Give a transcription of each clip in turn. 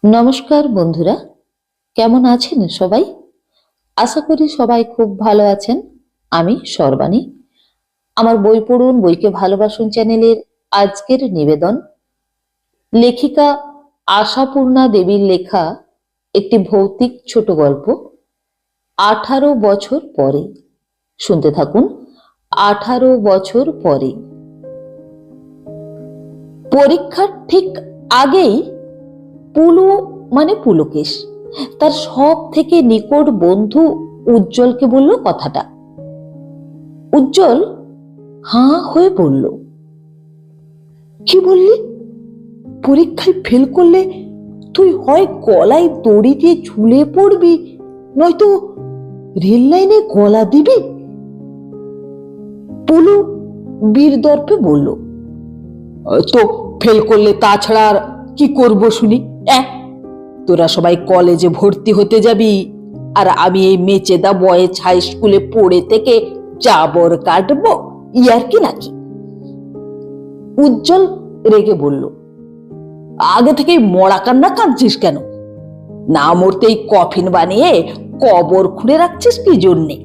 নমস্কার বন্ধুরা, কেমন আছেন সবাই? আশা করি সবাই খুব ভালো আছেন। আমি সর্বাণী। আমার বই পড়ুন বইকে ভালোবাসুন চ্যানেলের আজকের নিবেদন লেখিকা আশাপূর্ণা দেবীর লেখা একটি ভৌতিক ছোট গল্প 18 বছর পরে। শুনতে থাকুন। 18 বছর পরে। পরীক্ষার ঠিক আগেই পুলু মানে পুলকেশ তার সব থেকে নিকট বন্ধু উজ্জ্বলকে বলল কথাটা। উজ্জ্বল হাঁ হয়ে বলল, কি বললি? পরীক্ষায় ফেল করলে তুই হয় গলায় দড়ি দিয়ে ঝুলে পড়বি, নয়তো রেল লাইনে গলা দিবি। পুলু বীর দর্পে বলল, তো ফেল করলে তাছাড়া আর কি করব শুনি? তোরা সবাই কলেজে ভর্তি হতে যাবি, আর আমি এই মেচেদা বয়েজ হাই স্কুলে পড়ে থেকে জাবর কাটবো, ইয়ার কি নাকি? উজ্জ্বল রেগে বলল, আগে থেকেই মরা কান্না কাঁদছিস কেন? না মরতেই কফিন বানিয়ে কবর খুঁড়ে রাখছিস কি জন্যে?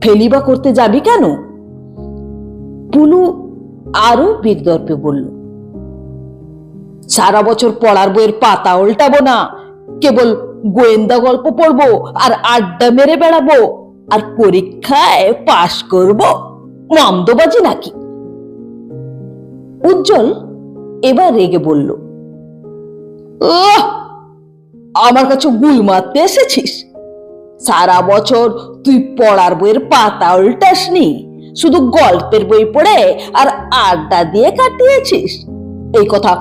ফেলিবা করতে যাবি কেন? পুলু আরো বীরদর্পে বলল, সারা বছর পড়ার বইয়ের পাতা উল্টাবো না, কেবল গোয়েন্দা গল্প পড়বো আর আড্ডা মেরে বেড়াবো, আর পরীক্ষায় পাশ করব, মন্দবাজি নাকি? উজ্জ্বল এবার রেগে বলল, আমার কাছে গুল মারতে এসেছিস? সারা বছর তুই পড়ার বইয়ের পাতা উল্টাসনি, শুধু গল্পের বই পড়ে আর আড্ডা দিয়ে কাটিয়েছিস। এই কথা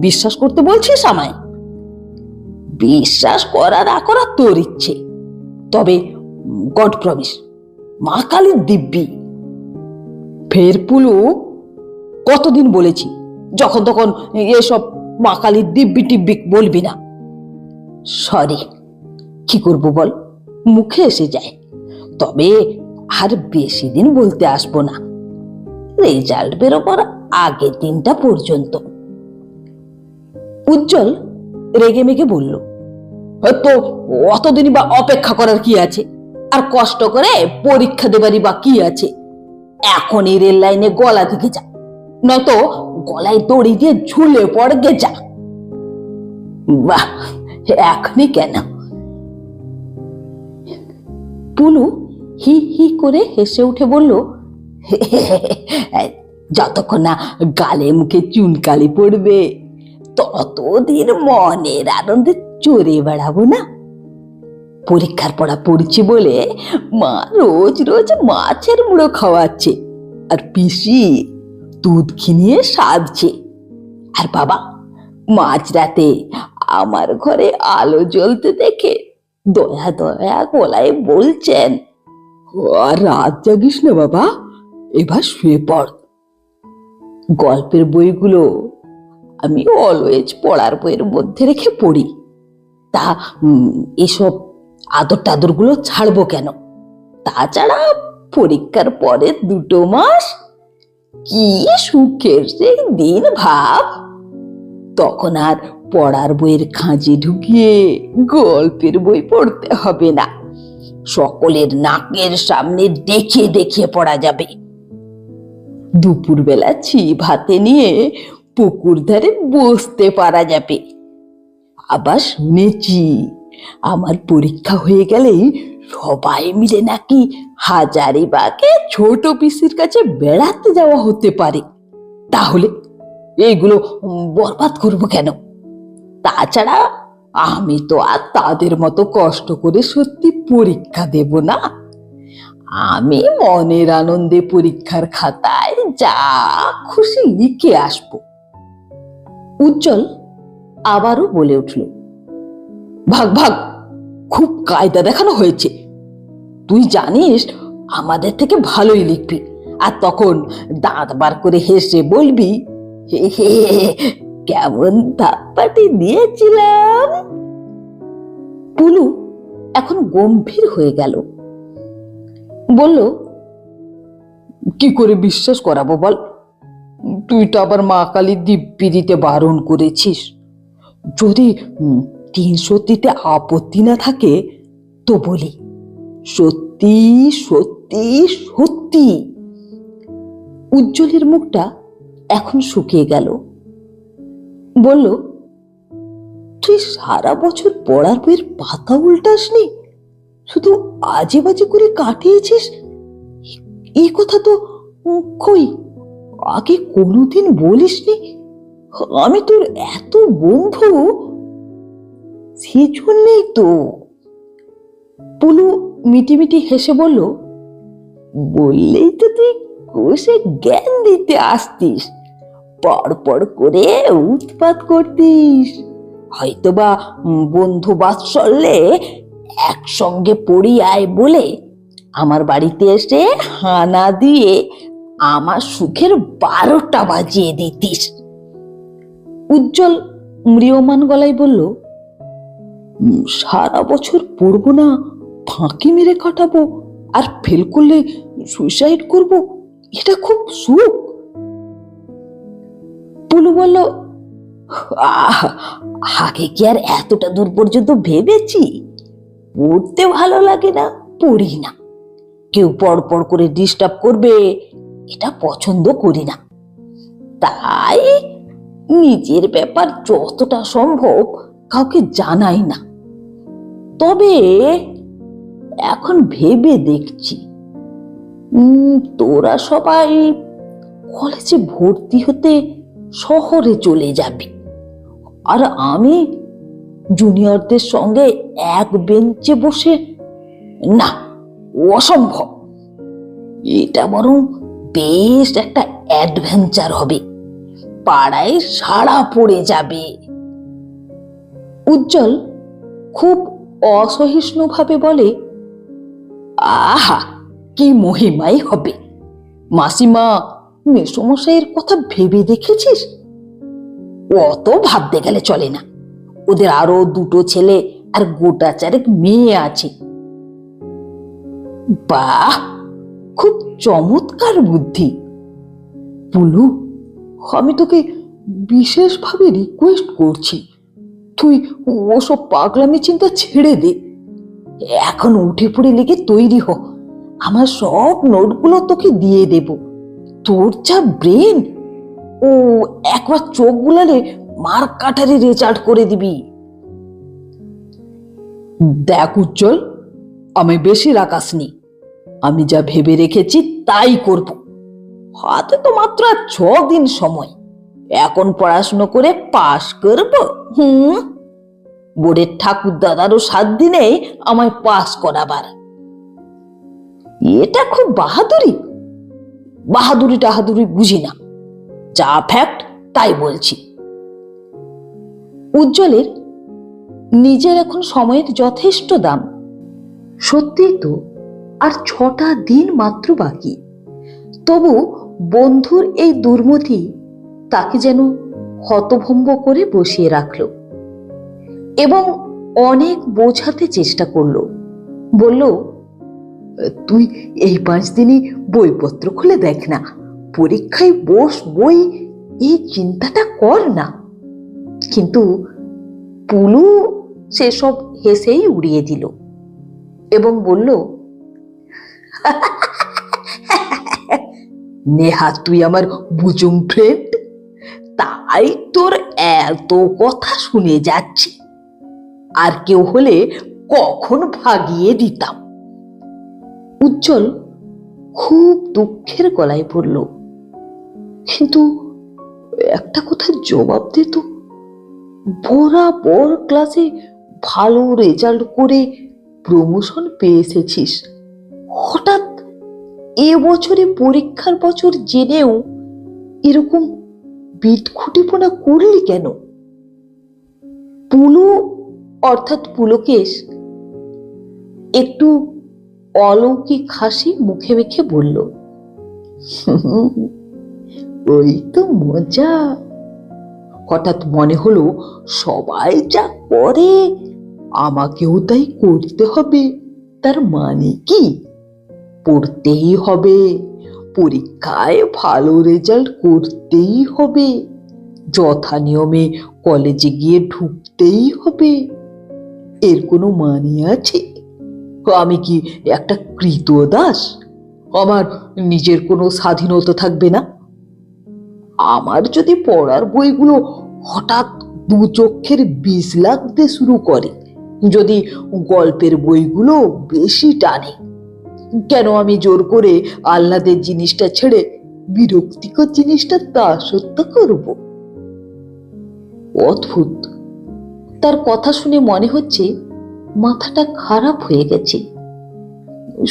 বিশ্বাস করতে বলছিস আমায়? বিশ্বাস করা না করা তোর ইচ্ছে, তবে গড প্রমিস, মা কালীর দিব্যি। ফের পুলু, কতদিন বলেছি যখন তখন এসব মা কালীর দিব্যি টিব্বি বলবি না। সরি, কি করবো বল, মুখে এসে যায়। তবে আর বেশি দিন বলতে আসবো না, রেজাল্ট বেরোবার আগের দিনটা পর্যন্ত। উজ্জ্বল রেগে মেগে বলল, তো অতদিনই বা অপেক্ষা করার কি আছে? আর কষ্ট করে পরীক্ষা দেবারই বা কি আছে? এখনই রেল লাইনে গলা দিকে যা, নয়তো গলায় দড়ি দিয়ে ঝুলে পড়ে গে যা। বাহ, এখনই কেন? পুলু হি হি করে হেসে উঠে বলল, যতক্ষণ না গালে মুখে চুনকালি পড়বে ততদিন মনের আনন্দে চড়ে বেড়াবো না। পরীক্ষার পড়া পড়ছি বলে মা রোজ রোজ মাছের মুড়ো খাওয়াচ্ছে, আর পিসি দুধ খিনিয়ে সাধছে, আর বাবা মাঝরাতে আমার ঘরে আলো জ্বলতে দেখে দয়া দয়া গলায় বলছেন, আর রাত জাগিস না বাবা, এবার শুয়ে পড়। গল্পের বইগুলো আমি অলওয়েজ পড়ার বইয়ের মধ্যে রেখে পড়ি, তা এসব আদর টাদর গুলো ছাড়বো কেন? তাছাড়া পরীক্ষার পরে 2 মাস কি সুখের সেই দিন ভাব, তখন আর পড়ার বইয়ের খাঁজে ঢুকিয়ে গল্পের বই পড়তে হবে না, সকলের নাকের সামনে দেখে দেখে পড়া যাবে। দুপুরবেলা ছিপ হাতে নিয়ে পুকুর ধারে বসতে পারা যাবে। আবার শুনেছি আমার পরীক্ষা হয়ে গেলেই সবাই মিলে নাকি হাজারিবাগে ছোট পিসির কাছে বেড়াতে যাওয়া হতে পারে। তাহলে এইগুলো বরবাদ করবো কেন? তাছাড়া আমি তো আর তাদের মতো কষ্ট করে সত্যি পরীক্ষা দেব না। আমি মনের আনন্দে পরীক্ষার খাতায় যা খুশি লিখে আসবো। উজ্জ্বল আবারও বলে উঠল, ভাগ ভাগ, খুব কায়দা দেখানো হয়েছে। তুই জানিস আমাদের থেকে ভালোই লিখবি, আর তখন দাঁত বার করে হেসে বলবি, কেমন ধাপ্পাটি দিয়েছিলাম। পুলু এখন গম্ভীর হয়ে গেল, বলল, কি করে বিশ্বাস করাবো বল? তুই তো আবার মা কালী দিব্যি দিতে বারণ করেছিস। যদি 300-তে আপত্তি না থাকে তো বলি, সত্যি সত্যি সত্যি। উজ্জ্বলের মুখটা এখন শুকিয়ে গেল। বলল, তুই সারা বছর পড়ার বইয়ের পাতা উল্টাসনি, শুধু আজে বাজে করে কাটিয়েছিস। এই কথা তো কই আগে কোনোদিন বলিসনি। আমি তোর এত বন্ধু, সেজন্যই তো। পুলু মিটিমিটি হেসে বলল, বললেই তো তুই কোষে জ্ঞান দিতে আসতিস, পড় করে উৎপাত করতিস। হয়তোবা বন্ধু বাৎসল্যে একসঙ্গে পড়ি আয় বলে আমার বাড়িতে এসে হানা দিয়ে আমার সুখের 12টা বাজিয়ে দিতিস। উজ্জ্বল ম্রিয়মান গলায় বলল, সারা বছর পড়বো না, ফাঁকি মেরে কাটাবো, আর ফেল করলে সুইসাইড করব, এটা খুব সুখ। পুলু বলল, আগে কি আর এতটা দূর পর্যন্ত ভেবেছি? পড়তে ভালো লাগে না, পড়ি না। কেউ পড় করে ডিস্টার্ব করবে, এটা পছন্দ করি না। তাই নিজের ব্যাপার যতটা সম্ভব কাউকে জানাই না। তবে এখন ভেবে দেখছি, তোরা সবাই কলেজে ভর্তি হতে শহরে চলে যাবি, আর আমি জুনিয়রদের সঙ্গে এক বেঞ্চে বসে, না, অসম্ভব। এটা বরং বেশ একটা অ্যাডভেঞ্চার হবে, পাড়ায় সাড়া পড়ে যাবে। উজ্জ্বল খুব অসহিষ্ণুভাবে বলে, আহা, কি মহিমাই হবে। মাসিমা মেসমশাইয়ের কথা ভেবে দেখেছিস? অত ভাবতে গেলে চলে না, ওদের আরো 2টো ছেলে আর গোটা 4 মেয়ে আছে। বাহ, খুব চমৎকার বুদ্ধি। পুলু, আমি তোকে বিশেষভাবে রিকোয়েস্ট করছি, তুই ওসব পাগলামি চিন্তা ছেড়ে দে। এখন উঠে পড়ে লেগে তৈরি হ, আমার সব নোটগুলো তোকে দিয়ে দেব। তোর যা ব্রেন, ও একবার চোখ বুলালে মার কাটারে রেজাল্ট করে দিবি। দেখ উজ্জ্বল, আমি বেশি রাখাসনি, আমি যা ভেবে রেখেছি তাই করব। হাতে তো মাত্র 6 দিন সময়, এখন পড়াশুনো করে পাশ করব। বোর্ডের ঠাকুর দাদারও 7 দিনেই আমায় পাস করাবার। এটা খুব বাহাদুরি। বাহাদুরি বুঝি না, যা ফ্যাক্ট তাই বলছি। উজ্জ্বলের নিজের এখন সময়ের যথেষ্ট দাম। সত্যিই তো আর 6টা দিন মাত্র বাকি। তবু বন্ধুর এই দুর্মতি তাকে যেন হতভম্ব করে বসিয়ে রাখলো এবং অনেক বোঝাতে চেষ্টা করলো। বলল, তুই এই 5 দিনই বইপত্র খুলে দেখ না, পরীক্ষায় বই, এই চিন্তাটা কর না। কিন্তু পুলু সেসব হেসেই উড়িয়ে দিল এবং বলল, নেহা, তুই আমার বুজুম ফ্রেন্ড, তাই তোর এত কথা শুনে যাচ্ছি। আর কেউ হলে কখন ভাগিয়ে দিতাম। উজ্জ্বল খুব দুঃখের গলায় বলল, কিন্তু একটা কথার জবাব দে তো, বরাবর ক্লাসে ভালো রেজাল্ট করে প্রমোশন পেয়ে এসেছিস, হঠাৎ এবছরে পরীক্ষার বছর জেনেও এরকম বিদঘুটিপনা করলি কেন? পুলু অর্থাৎ পুলকেশ একটু অলৌকিক হাসি মুখে মেখে বলল, ওই তো মজা। হঠাৎ মনে হলো সবাই যা করে আমাকেও তাই করতে হবে। তার মানে কি? পড়তেই হবে, পরীক্ষায় ভালো রেজাল্ট করতেই হবে, যথা নিয়মে কলেজে গিয়ে ঢুকতেই হবে, এর কোনো মানে আছে? আমি কি একটা কৃতদাস? আমার নিজের কোনো স্বাধীনতা থাকবে না? আমার যদি পড়ার বইগুলো হঠাৎ দু চক্ষের বিষ লাগতে শুরু করে, যদি গল্পের বইগুলো বেশি টানে, কেন আমি জোর করে আহ্লাদের জিনিসটা ছেড়ে বিরক্তিকর জিনিসটা দাসত্ব করব? অদ্ভুত, তার কথা শুনে মনে হচ্ছে মাথাটা খারাপ হয়ে গেছে।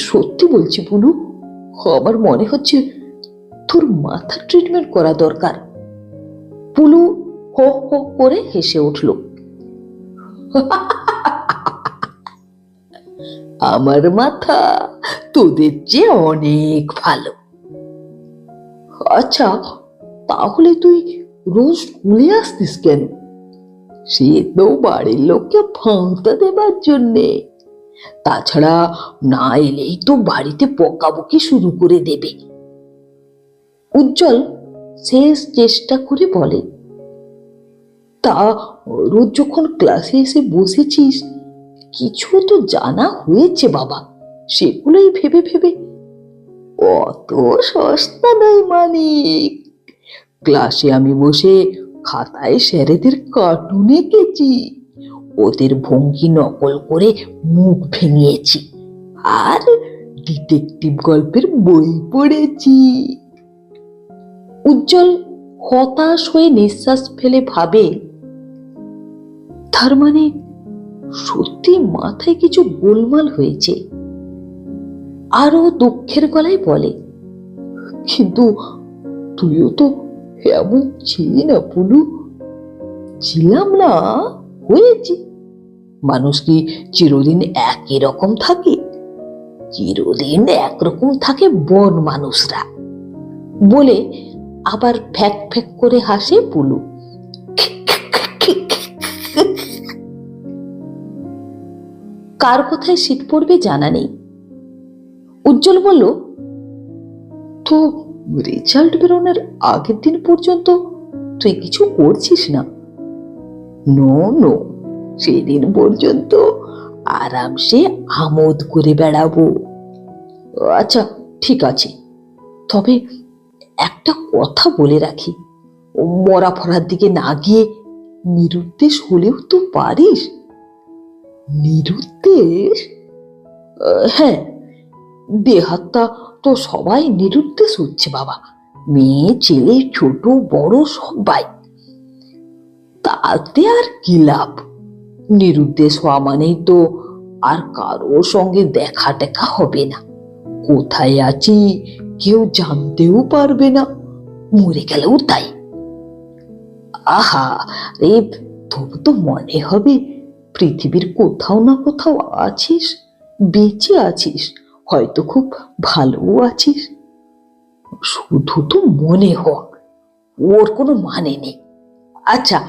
সত্যি বলছি বুনু, আমার মনে হচ্ছে তোর মাথা ট্রিটমেন্ট করা দরকার। পুলু হো হো করে হেসে উঠল। আমার মাথা তোদের চেয়ে অনেক ভালো। আচ্ছা, তাহলে তুই রোজ স্কুলে আসতিস কেন? সে তো বাড়ির লোককে ফাঁটা দেবার জন্যে। তাছাড়া না এলেই তো বাড়িতে বকাবকি শুরু করে দেবে। উজ্জ্বল শেষ চেষ্টা করে বলে, তা রোজ যখন ক্লাসে এসে বসেছিস, কিছু তো জানা হয়েছে বাবা, সেগুলোই ভেবে ভেবে। অত সস্তা নয় মানিক। ক্লাসে আমি বসে খাতায় স্যারেদের কার্টুন এঁকেছি, ওদের ভঙ্গি নকল করে মুখ ভেঙিয়েছি, আর ডিটেকটিভ গল্পের বই পড়েছি। উজ্জ্বল হতাশ হয়ে নিঃশ্বাস ফেলে ভাবে, তার মানে সত্যি মাথায় কিছু গোলমাল হয়েছে। আরো দুঃখের গলায় বলে, কিন্তু তুইও তো এমন ছিলি না পুলু। ছিলাম না, হয়েছি। মানুষ কি চিরদিন একই রকম থাকে? চিরদিন একরকম থাকে বন মানুষরা। বলে আবার ফ্যাক ফ্যাক করে হাসে পুলু। কার কোথায় শীত পড়বে জানা নেই। উজ্জ্বল বলল, তো রেজাল্ট বেরোনোর আগের দিন পর্যন্ত তুই কিছু করছিস না? নো নো, সেদিন পর্যন্ত আরামসে আমোদ করে বেড়াবো। আচ্ছা ঠিক আছে, তবে একটা কথা বলে রাখি, মরা ফরার দিকে না গিয়ে নিরুদ্দেশ হলেও তো পারিস। নিরুদ্দেশ? হ্যাঁ, দেহাত্মা তো সবাই নিরুদ্দেশ হচ্ছে বাবা, মেয়ে ছেলে ছোট বড় সবাই। তাতে আর কি লাভ? নিরুদ্দেশ হওয়া মানেই তো আর কারোর সঙ্গে দেখা টেকা হবে না, কোথায় আছি কেউ জানতেও পারবে না, মরে গেলেও তাই। আহা রে, তোর তো মনে হবে পৃথিবীর কোথাও না কোথাও আছিস, বেঁচে আছিস, হয়তো খুব ভালো আছিস। শুধু তো মনে হোক, ওর কোনো মানে নেই। আচ্ছা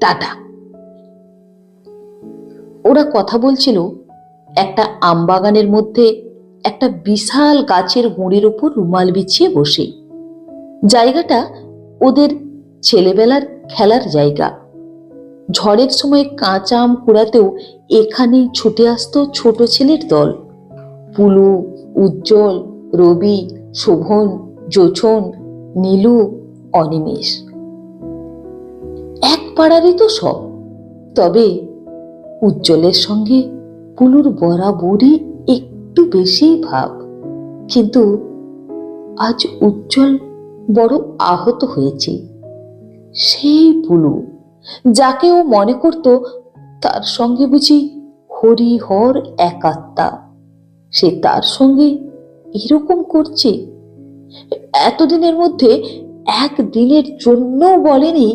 টাটা। ওরা কথা বলছিল একটা আমবাগানের মধ্যে একটা বিশাল গাছের গুঁড়ির উপর রুমাল বিছিয়ে বসে। জায়গাটা ওদের ছেলেবেলার খেলার জায়গা। ঝড়ের সময় কাঁচা আম কুড়াতেও এখানেই ছুটে আসতো ছোট ছেলের দল। পুলু, উজ্জ্বল, রবি, শোভন, জোছন, নীলু, অনিমেষ। এক পাড়ারই তো সব। তবে উজ্জ্বলের সঙ্গে পুলুর বরাবরই একটু বেশি ভাব। কিন্তু আজ উজ্জ্বল বড় আহত হয়েছে। সেই পুলু যাকে ও মনে করত তার সঙ্গে বুঝি হরিহর একাত্মা, সে তার সঙ্গে এরকম করছে। এতদিনের মধ্যে একদিনের জন্য বলেনি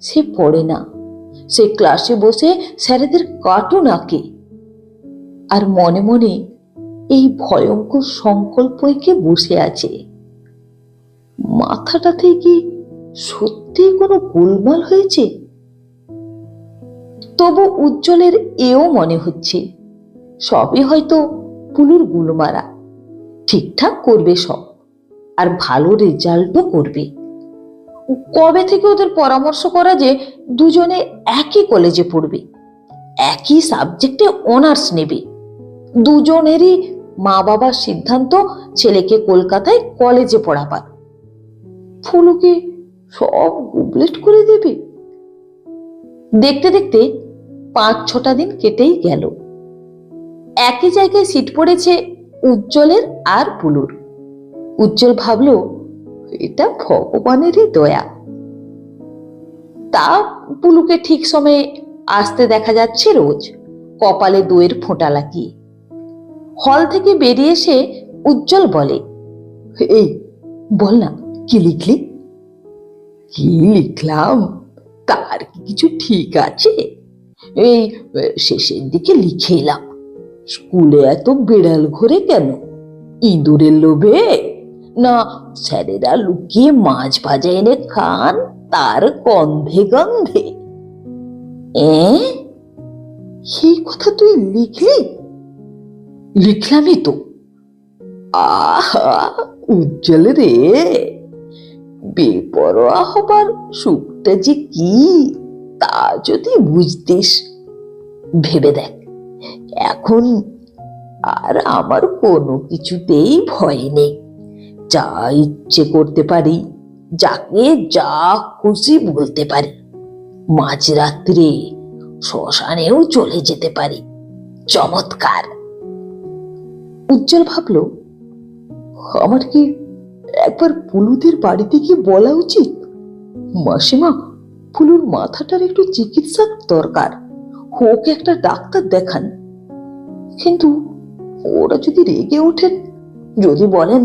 সে পড়ে না, সে ক্লাসে বসে স্যারেদের কার্টুন আঁকে, আর মনে মনে এই ভয়ঙ্কর সংকল্প এঁকে বসে আছে। মাথাটাতে কি সত্যি কোনো গোলমাল হয়েছে? তবু উজ্জ্বলের এও মনে হচ্ছে সবই হয়তো পুলুর গুলমারা। ঠিকঠাক করবে সব, আর ভালো রেজাল্টও করবে। কবে থেকে ওদের পরামর্শ করা যে দুজনে একই কলেজে পড়বে, একই সাবজেক্টে অনার্স নেবে। দুজনেরই মা বাবার সিদ্ধান্ত ছেলেকে কলকাতায় কলেজে পড়াবার। ফুলুকে সব গুবলেট করে দেবে। দেখতে দেখতে 5-6টা দিন কেটেই গেল। একই জায়গায় সিট পড়েছে উজ্জ্বলের আর পুলুর। উজ্জ্বল ভাবল এটা ভগবানেরই দয়া। তা পুলুকে ঠিক সময়ে আসতে দেখা যাচ্ছে রোজ, কপালে দইয়ের ফোঁটা লাগিয়ে। হল থেকে বেরিয়ে এসে উজ্জ্বল বলে, এই বল না, কি লিখলি? কি লিখলাম? তার কি কিছু ঠিক আছে? এই শেষের দিকে লিখে এলাম, স্কুলে এত বিড়াল ঘোরে কেন? ইঁদুরের লোভে, না স্যারেরা লুকিয়ে মাছ ভাজা এনে খান তার গন্ধে গন্ধে? এই কথা তুই লিখলি? লিখলামই তো। আহা উজ্জ্বল রে, বেপরোয়া হবার সুখটা যে কি তা যদি বুঝতিস। ভেবে দেখ, এখন আর আমার কোনো কিছুতেই ভয় নেই। যা ইচ্ছে করতে পারি, যাকে যা খুশি বলতে পারি। মাঝরাত্রে শ্মশানেও চলে যেতে পারি। চমৎকার। উজ্জ্বল ভাবল, আমার কি একবার পুলুদের বাড়িতে গিয়ে বলা উচিত, মাসিমা পুলুর মাথাটার একটু চিকিৎসা দরকার, ওকে একটা ডাক্তার দেখান। কিন্তু ওরা যদি রেগে ওঠেন, যদি বলেন,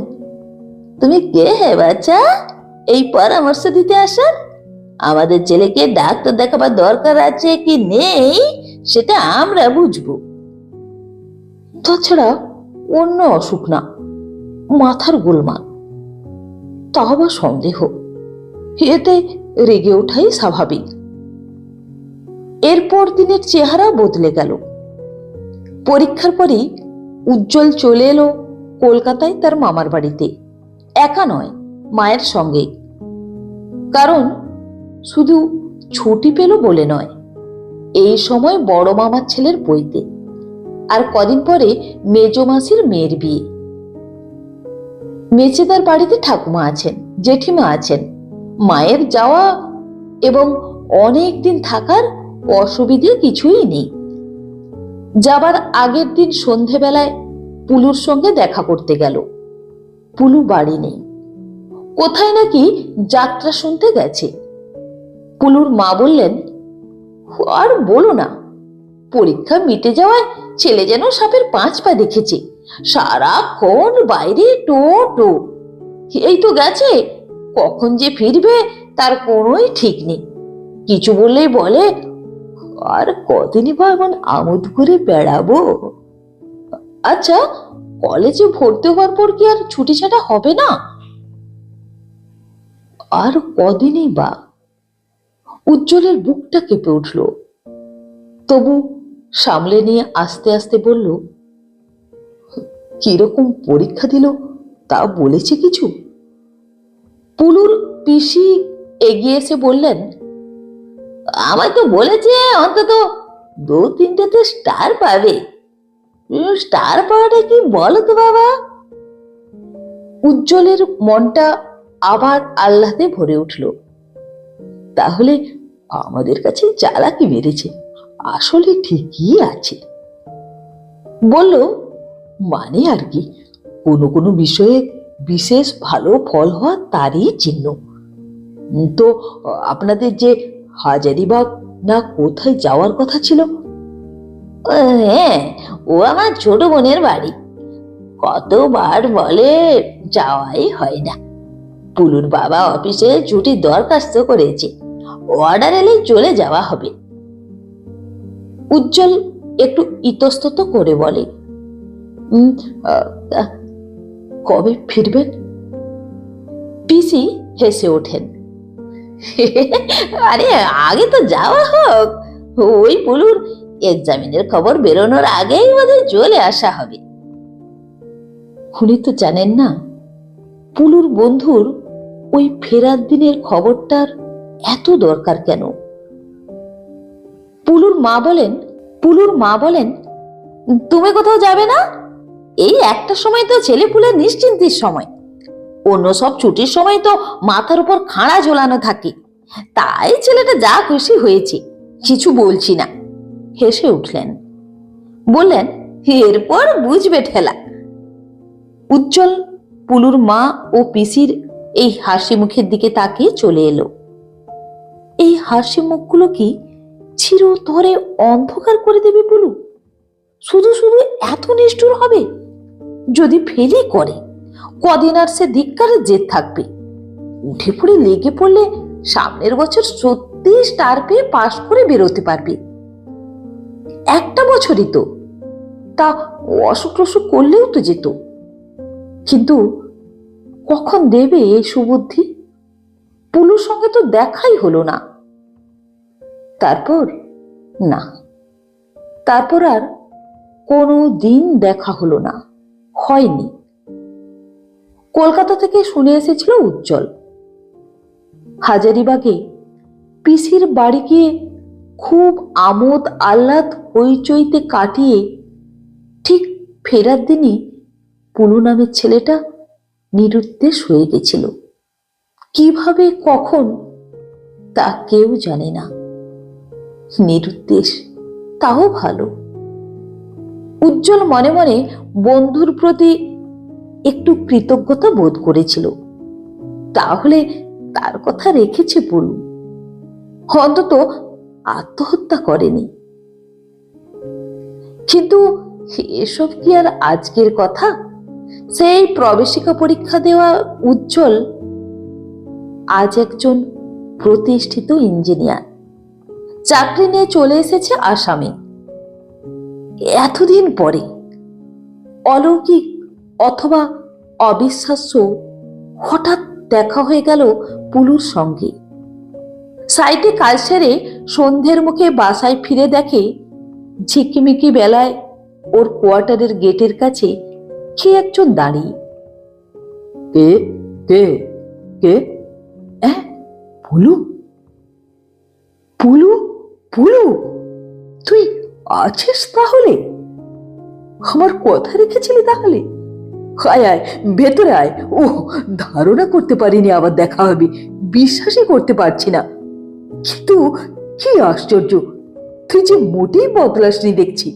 তুমি কে হে বাচ্চা এই পরামর্শ দিতে আসার? আমাদের ছেলেকে ডাক্তার দেখাবার দরকার আছে কি নেই সেটা আমরা বুঝবো। তাছাড়া অন্য অসুখ না, মাথার গোলমাল, তা বা সন্দেহ, এতে রেগে ওঠাই স্বাভাবিক। এরপর দিনের চেহারা বদলে গেল। পরীক্ষার পরই উজ্জ্বল চলে এলো কলকাতায় তার মামার বাড়িতে। একা নয়, মায়ের সঙ্গে। কারণ শুধু ছুটি পেল বলে নয়, এই সময় বড় মামার ছেলের বইতে, আর কদিন পরে মেজ মাসির মেয়ের বিয়ে। মেচেদার বাড়িতে ঠাকুমা আছেন, জেঠিমা আছেন। মায়ের যাওয়া এবং অনেক দিন থাকার অসুবিধে কিছুই নেই। যাবার আগের দিন সন্ধেবেলায় পুলুর সঙ্গে দেখা করতে গেল। পুলু বাড়ি নেই, কোথায় নাকি যাত্রা শুনতে গেছে। পুলুর মা বললেন, আর বলো না, পরীক্ষা মিটে যাওয়ায় ছেলে যেন সাপের 5 পা দেখেছে, সারাক্ষণ বাইরে টো টো। এই তো গেছে, কখন যে ফিরবে তার কোনোই ঠিক নেই। কিছু বললেই বলে, আর কদিনই বা এমন আমোদ করে বেড়াবো। আচ্ছা, কলেজে ভর্তি হওয়ার পর কি আর ছুটি ছাটা হবে না? আর কদিনই বা। উজ্জ্বলের বুকটা কেঁপে উঠল, তবু সামলে নিয়ে আস্তে আস্তে বলল, কিরকম পরীক্ষা দিল তা বলেছে কিছু? পুলুর পিসি এগিয়ে এসে বললেন, আমায় তো বলেছে অন্তত 2-3টেতে স্টার পাবে। স্টার পাওয়াটা কি বলো তো বাবা? উজ্জ্বলের মনটা আবার আহ্লাদে ভরে উঠল। তাহলে আমাদের কাছে চালাকি মেরেছে, আসলে ঠিকই আছে। বলল, মানে আর কি, কোনো কোনো বিষয়ে বিশেষ ভালো ফল হওয়া তারই চিহ্ন। তো আপনাদের যে হাজারিবাগ না কোথায় যাওয়ার কথা ছিল? হ্যাঁ, ও আমার ছোট বোনের বাড়ি। কতবার বলে যাওয়াই হয় না। পুলুর বাবা অফিসে ছুটির দরখাস্ত করেছে, অর্ডার এলেই চলে যাওয়া হবে। উজ্জ্বল একটু ইতস্তত করে বলে, কবে ফিরবেন? পিসি হেসে ওঠেন, আরে আগে তো যাওয়া হোক, ওই পুলুর এক্সামিনের খবর বেরোনোর আগেই বোধহয় চলে আসা হবে। উনি তো জানেন না, পুলুর বন্ধুর ওই ফেরার দিনের খবরটার এত দরকার কেন? পুলুর মা বলেন, তুমি কোথাও যাবে না? এই একটা সময় তো ছেলেপুলের নিশ্চিন্তির সময়, অন্য সব ছুটির সময় তো মাথার উপর খাঁড়া ঝোলানো থাকে, তাই ছেলেটা যা খুশি হয়েছে, কিছু বলছি না। হেসে উঠলেন, বললেন, এরপর বুঝবে ঠেলা। উজ্জ্বল পুলুর মা ও পিসির এই হাসি মুখের দিকে তাকিয়ে চলে এলো। এই হাসি মুখগুলো কি চিরতরে অন্ধকার করে দেবে পুলু? শুধু শুধু এত নিষ্ঠুর হবে? যদি ফেলে করে, কদিন আর সে ধিক্কারের জেদ থাকবে। উঠে পড়ে লেগে পড়লে সামনের বছর সত্যি স্টার পেয়ে পাশ করে বেরোতে পারবে। একটা বছরই তো, তা অসুখ টসুখ করলেও তো যেত। কিন্তু কখন দেবে এই সুবুদ্ধি? পুলুর সঙ্গে তো দেখাই হলো না। তারপর আর কোনো দিন দেখা হলো না, হয়নি। কলকাতা থেকে শুনে এসেছিল উজ্জ্বল হাজারিবাগে পিসির বাড়ি গিয়ে খুব আমোদ আহ্লাদ হইচইতে কাটিয়ে ঠিক ফেরার দিনই পুলু নামের ছেলেটা নিরুদ্দেশ হয়ে গেছিল। কিভাবে, কখন, তা কেউ জানে না। নিরুদ্দেশ, তাও ভালো। উজ্জ্বল মনে মনে বন্ধুর প্রতি একটু কৃতজ্ঞতা বোধ করেছিল। তাহলে তার কথা রেখেছে পুলু, অন্তত আত্মহত্যা করেনি। কিন্তু এসব কি আর আজকের কথা? সেই প্রবেশিকা পরীক্ষা দেওয়া উজ্জ্বল আজ একজন প্রতিষ্ঠিত ইঞ্জিনিয়ার, চাকরি নিয়ে চলে এসেছে আসামে। এতদিন পরে অলৌকিক অথবা অবিশ্বাস্য হঠাৎ দেখা হয়ে গেল পুলুর সঙ্গে। সাইটে কাজ সেরে সন্ধ্যের মুখে বাসায় ফিরে দেখে ঝিকিমিকি বেলায় ওর কোয়ার্টারের গেটের কাছে কে একজন দাঁড়িয়ে। কে কে কে? পুলু? পুলু? পুলু, তুই আছিস তাহলে? আমার কথা রেখেছিলি তাহলে? আয় আয়, ভেতরে আয়। ও, ধারণা করতে পারিনি আবার দেখা হবে, বিশ্বাসই করতে পারছি না। কিন্তু কি আশ্চর্য, তুই যে মোটেই বদলাসনি দেখছি,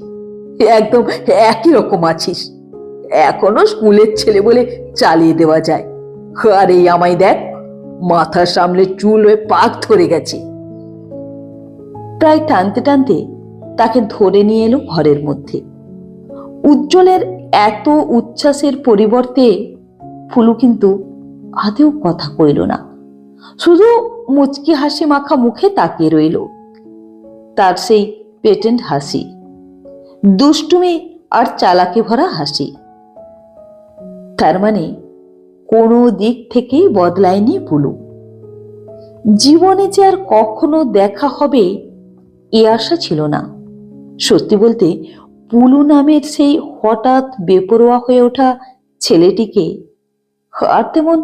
একদম একই রকম আছিস। এখনো স্কুলের ছেলে বলে চালিয়ে দেওয়া যায়। আর এই আমায় দেখ, মাথার সামনে চুল হয়ে পাক ধরে গেছে। প্রায় টানতে টানতে তাকে ধরে নিয়ে এলো ঘরের মধ্যে। উজ্জ্বলের এত উচ্ছ্বাসের পরিবর্তে ফুলু কিন্তু আদেও কথা কইল না, শুধু মুচকি হাসি মাখা মুখে তাকিয়ে রইল। তার সেই পেটেন্ট হাসি, দুষ্টুমি আর চালাকি ভরা হাসি। তার মানে কোনো দিক থেকেই বদলায়নি পুলু। জীবনে যে আর কখনো দেখা হবে এ আশা ছিল না। সত্যি বলতে পুলু নামের সেই হঠাৎ বেপরোয়া হয়ে ওঠা ছেলেটিকে আর তেমন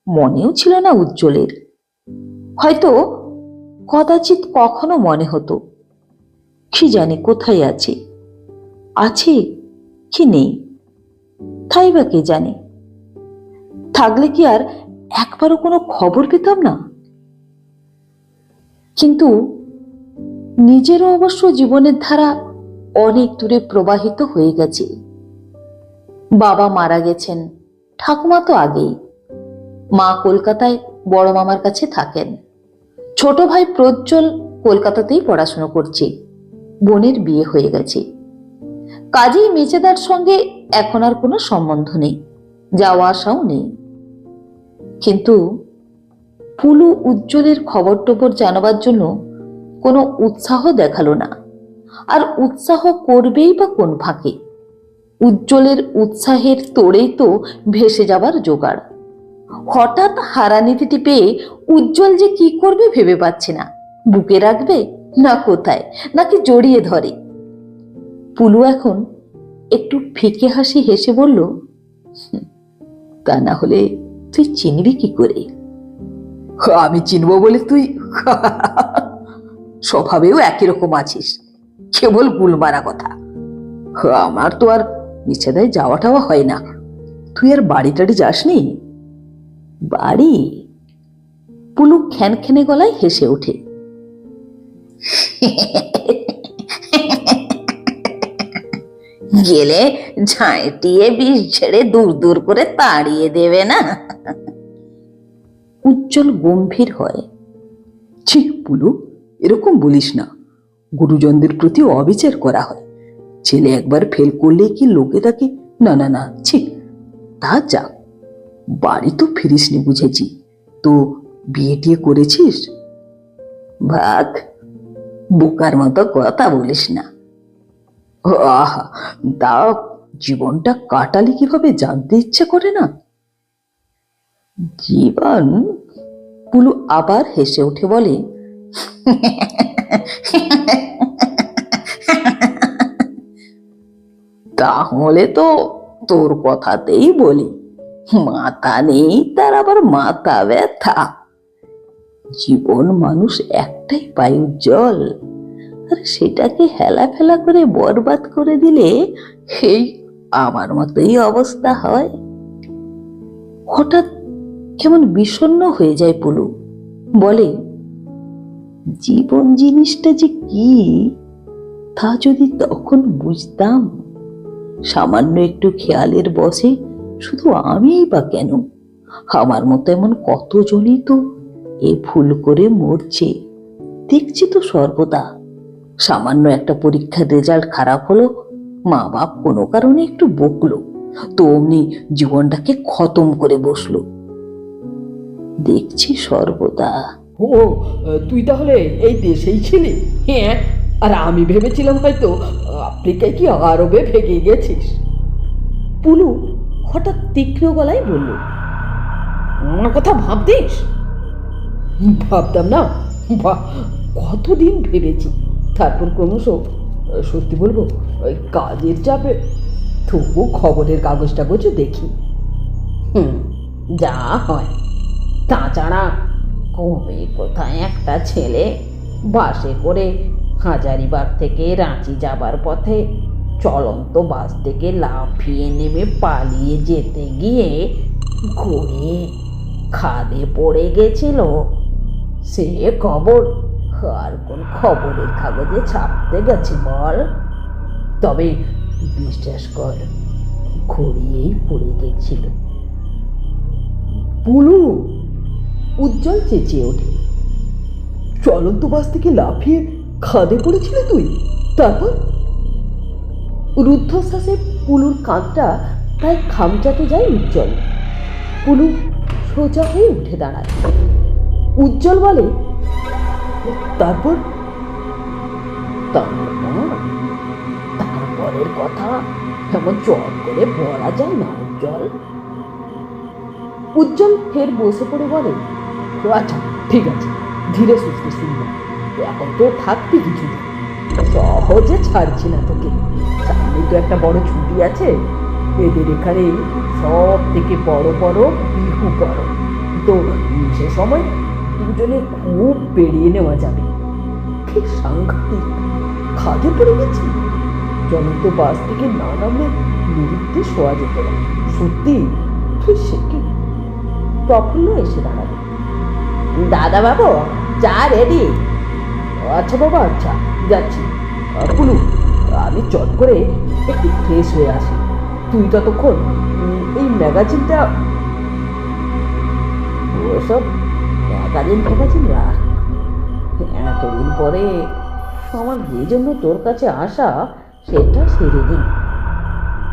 মনেও ছিল না উজ্জ্বলের। হয়তো কদাচিৎ কখনো মনে হতো, কি জানি কোথায় আছে, আছে কি নেই, তাই বা কে জানে। থাকলে কি আর একবারও কোনো খবর পেতাম না? কিন্তু নিজেরও অবশ্য জীবনের ধারা অনেক দূরে প্রবাহিত হয়ে গেছে। বাবা মারা গেছেন, ঠাকুমা তো আগেই। মা কলকাতায় বড় মামার কাছে থাকেন। ছোট ভাই প্রজ্জ্বল কলকাতাতেই পড়াশোনা করছে। বোনের বিয়ে হয়ে গেছে। কাজেই মেচেদার সঙ্গে এখন আর কোনো সম্বন্ধ নেই, যাওয়া আসাও নেই। কিন্তু পুলু উজ্জ্বলের খবর টবর জানাবার জন্য কোনো উৎসাহ দেখালো না। আর উৎসাহ করবেই বা কোন ফাঁকে? উজ্জ্বলের উৎসাহের তোড়েই তো ভেসে যাবার জোগাড়। হঠাৎ হারানিধিটি পেয়ে উজ্জ্বল যে কি করবে ভেবে পাচ্ছে না। বুকে রাখবে না কোথায়, নাকি জড়িয়ে ধরে? পুলু এখন একটু ফিকে হাসি হেসে বলল, তা না হলে তুই চিনবি কি করে? আমি চিনবো বলে তুই স্বভাবেও একই রকম আছিস, কেবল গুলমারা কথা। আমার তো আর নিচেদায় যাওয়া টাওয়া হয় না। তুই আর বাড়ি টাড়ি যাসনি? বাড়ি? পুলু খ্যানখ্যানে গলায় হেসে ওঠে। গেলে ঝাঁটিয়ে বিষ ছেড়ে দূর দূর করে তাড়িয়ে দেবে না? উজ্জ্বল গম্ভীর হয়। ছি পুলু, এরকম বলিস না। গুরুজনদের প্রতি অবিচার করা হয়। ছেলে একবার ফেল করলে কি লোকে তাকে না না না, ছি। তা যাক, বাড়ি তো ফিরিসনি বুঝেছি। তো বিয়ে টিয়ে করেছিস? ভাগ, বোকার মতো কথা বলিস না। আহা, তা জীবনটা কাটালি কিভাবে জানতে ইচ্ছে করে না? জীবন? পুলু আবার হেসে উঠে বলে, তাহলে তো তোর কথাতেই বলি, মাথা নেই তার আবার মাথা ব্যথা। জীবন মানুষ একটাই পায় উজ্জ্বল, আর সেটাকে হেলা ফেলা করে বরবাদ করে দিলে এই আমার মতোই অবস্থা হয়। হঠাৎ কেমন বিষণ্ণ হয়ে যায় পুলু, বলে, জীবন জিনিসটা যে কি তা যদি তখন বুঝতাম। সামান্য একটু খেয়ালের বশে শুধু আমিই বা কেন, আমার মতো এমন কতজনই তো এ ভুল করে মরছে, দেখছি তো সর্বদা। সামান্য একটা পরীক্ষার রেজাল্ট খারাপ হলো, মা বাপ কোনো কারণে একটু বকলো, তো অমনি জীবনটাকে খতম করে বসলো, দেখছি সর্বদা। ও, তুই তাহলে এই দেশেই ছিলি? হ্যাঁ, আর আমি ভেবেছিলাম হয়তো আফ্রিকায় কি আরবে ভেগে গেছিস। পুলু হঠাৎ তীক্ষ্ণ গলায় বলল, আমার কথা ভাবতিস? ভাবতাম না, কতদিন ভেবেছি। তারপর ক্রমশ, সত্যি বলবো, ওই কাজের চাপে তবু খবরের কাগজ টাগজও দেখি। যা হয়। তাছাড়া কবে কোথায় একটা ছেলে বাসে করে হাজারিবাগ থেকে রাঁচি যাবার পথে চলন্ত বাস থেকে লাফিয়ে নেমে পালিয়ে যেতে গিয়ে ঘুরে খাদে পড়ে গেছিল, সে খবর আর কোন খবরের কাগজে ছাপতে গেছে বল? তবে বিশ্বাস কর, ঘুরিয়েই পড়ে গেছিল। পুলু! উজ্জ্বল চেঁচিয়ে ওঠে, চলন্ত বাস থেকে লাফিয়ে খাদে পড়েছিলে তুই? তারপর? রুদ্ধশ্বাসে পুলুর কাঁধটা প্রায় খামচাতে যায় উজ্জ্বল। পুলু সোজা হয়ে উঠে দাঁড়ায়। উজ্জ্বল বলে, তারপর? তারপরের কথা এমন চট করে বলা যায় না উজ্জ্বল। উজ্জ্বল ফের বসে পড়ে বলে, আচ্ছা ঠিক আছে, ধীরে সুস্থে শুনলাম। এখন তো থাকবি কিছুদিন, সহজে ছাড়ছি না তোকে। সামনে তো একটা বড় ছুটি আছে, এদের এখানে সব থেকে বড় বড় বিহু পড়ো, তো সে সময় দুজনে খুব বেরিয়ে নেওয়া যাবে। ঠিক সাংঘাতিক, খাদে পড়ে গেছি, চলন্ত বাস থেকে না নামলে নিরুদ্দে শোয়া যেত না। সত্যি তুই সে কি? প্রফুল্ল এসে দাঁড়াবে। দাদা বাবু, চা রেডি? আচ্ছা বাবা, আচ্ছা যাচ্ছি। পুলু, আমি চট করে একটু ফ্রেশ হয়ে আসি। তুই ততক্ষণ এই ম্যাগাজিনটা, ওসব ম্যাগাজিন ফ্যাগাজিন রাখ। এতদিন পরে আমার যে জন্য তোর কাছে আসা সেটা সেরে দিন,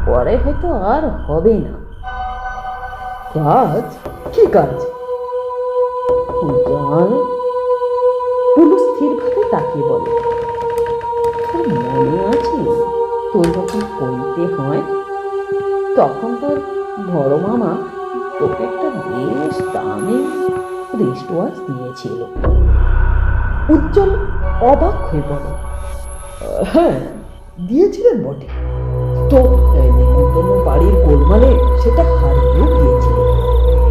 পরে হয়তো আর হবে না। কাজ? কি কাজ? জল। পুলু স্থিরভাবে তাকিয়ে বলে, তোর মনে আছে তোর যখন পড়তে হয় তখন তোর বড় মামা তোকে একটা বেশ দামি রিস্ট ওয়াচ দিয়েছিল? উজ্জ্বল অবাক হয়ে পড়ে। হ্যাঁ, দিয়েছিলেন বটে, তো নিমন্ত্রণ বাড়ির গোলমালে সেটা হারিয়েও গিয়েছিল।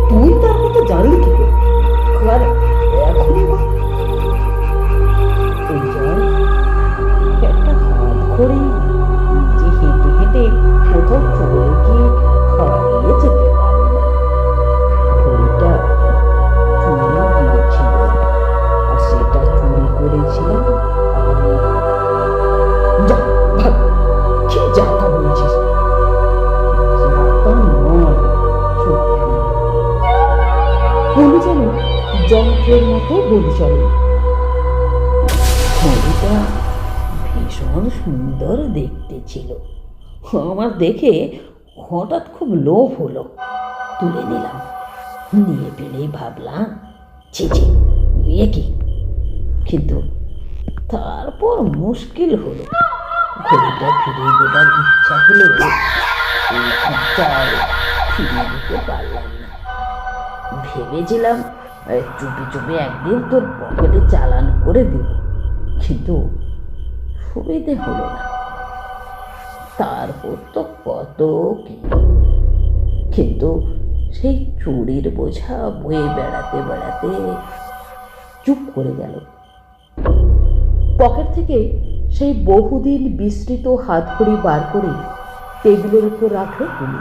তুই তার কথা জানলি কি করে? আর স্বর্গের মতো বলি চলে। ঘড়িটা ভীষণ সুন্দর দেখতে ছিল। আমার দেখে হঠাৎ খুব লোভ হলো, তুলে নিলাম। নিয়ে ফেলেই ভাবলাম, ছি ছি, এ কি। কিন্তু তারপর মুশকিল হলো। ঘড়িটা ফিরিয়ে দেবার ইচ্ছা হলেও এই ইচ্ছায় ফিরিয়ে দিতে পারলাম না। ভেবেছিলাম চুপি চুপি একদিন তোর পকেটে চালান করে দেব, কিন্তু সুবিধে হলো না। তারপর তো কত কি। কিন্তু সেই চুরির বোঝা বয়ে বেড়াতে বেড়াতে চুপ করে গেল। পকেট থেকে সেই বহুদিন বিস্তৃত হাতঘড়ি বার করে টেবিলের উপর রাখলো পুলু।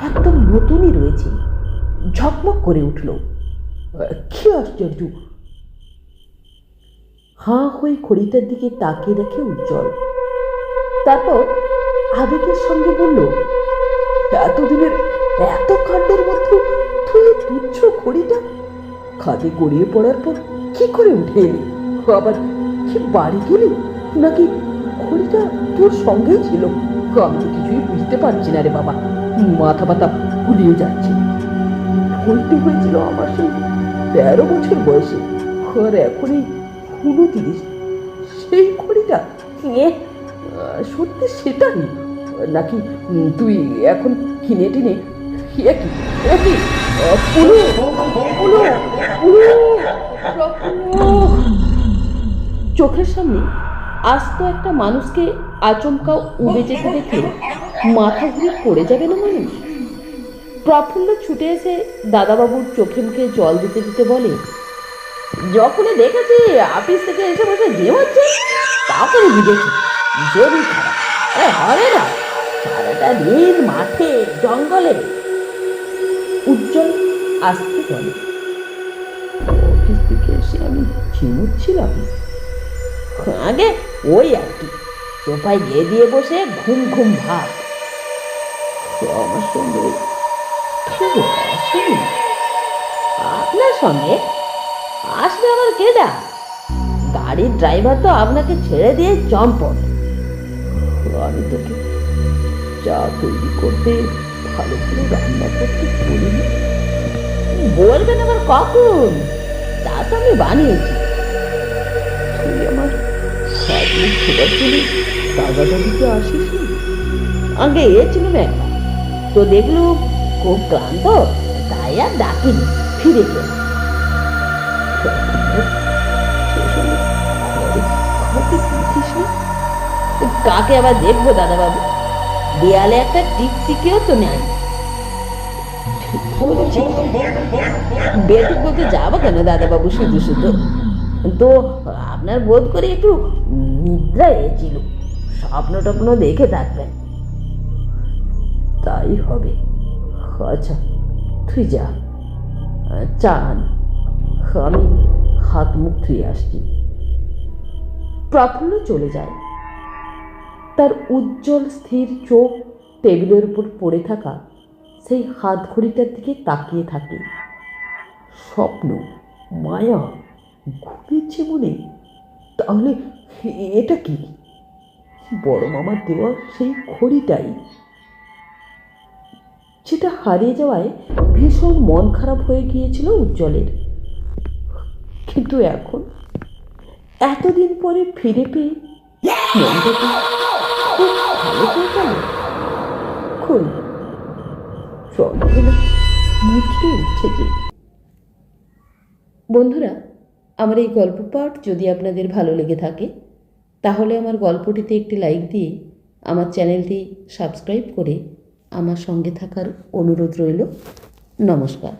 একদম নতুনই রয়েছে, ঝকমক করে উঠল। কি আশ্চর্য! হাঁ হয়ে ঘড়িটার দিকে তাকিয়ে রেখে উজ্জ্বল। তারপর আবেগের সঙ্গে বলল, এতদিনের এত কাণ্ডের মধ্যে তুই তুচ্ছ ঘড়িটা খাদে গড়িয়ে পড়ার পর কি করে উঠে এলি? আবার কি বাড়ি গেলি, নাকি ঘড়িটা তোর সঙ্গেই ছিল? আমি তো কিছুই বুঝতে পারছি না রে বাবা, মাথা ব্যথা গুলিয়ে যাচ্ছে। ঘড়িটি হয়েছিল আমার সেই 13 বছর বয়সে, আর এখন এই 29। সেই ঘড়িটা সত্যি সেটাই নাকি তুই এখন কিনে টিনে চোখের সামনে আস্ত একটা মানুষকে আচমকা উবে যেতে দেখে মাথা ঘুরে পড়ে যাবে না মানুষ? প্রফুল্ল ছুটে এসে দাদাবাবুর চোখে মুখে জল দিতে দিতে বলে, যখনই দেখেছি অফিস থেকে এসে বসে গেম হচ্ছে, তখনই বুঝেছি শরীর খারাপ। হবে না, সারাটা দিন মাঠে জঙ্গলে। উজ্জ্বল আসতে বলে, অফিস থেকে এসে আমি ঝিমুচ্ছিলাম। আগে ওই আর কি, সোফায় গিয়ে দিয়ে বসে ঘুম ঘুম ভাব। আমার সঙ্গে কেউ আসেনি? আপনার সঙ্গে আসবে আবার কেডা? গাড়ির ড্রাইভার তো আপনাকে ছেড়ে দিয়ে চম্পট। আমি তোকে চা তৈরি করতে, ভালো করে রান্না করতে বলিনি। বলবেন আবার কখন? তা তো আমি বানিয়েছি। তুই আমার সাথে ছোটার জন্য দাদা দাদিকে আসিস নি? আগে এছিলাম একবার, তো দেখলু খুব ক্লান্ত, তাই আর ডাকিনি, ফিরে গেল। কাকে আবার দেখবো দাদাবাবু? দেয়ালে একটা টিকটিকিও তো নেই। বেঠিক বলতে যাবো কেন দাদাবাবু শুধু শুধু? তো আপনার বোধ করে একটু নিদ্রা এসেছিল, স্বপ্ন টপ্ন দেখে থাকবেন। তাই হবে। আচ্ছা তুই যা, চা আন, আমি হাত মুখ ধুয়ে আসছি। প্রফুল্ল চলে যায়। তার উজ্জ্বল স্থির চোখ টেবিলের উপর পড়ে থাকা সেই হাত ঘড়িটার দিকে তাকিয়ে থাকে। স্বপ্ন, মায়া, ঘুরেছে মনে। তাহলে এটা কি? বড় মামার দেওয়া সেই ঘড়িটাই, যেটা হারিয়ে যাওয়ায় ভীষণ মন খারাপ হয়ে গিয়েছিল উজ্জ্বলের। কিন্তু এখন এতদিন পরে ফিরে পেয়ে মনটাকে খুব ভালো হয়ে গেল। কই চন্দ্রনা মুচড়ে উঠছে যে। বন্ধুরা, আমার এই গল্প পাঠ যদি আপনাদের ভালো লেগে থাকে, তাহলে আমার গল্পটিতে একটি লাইক দিয়ে আমার চ্যানেলটি সাবস্ক্রাইব করে আমার সঙ্গে থাকার অনুরোধ রইল। নমস্কার।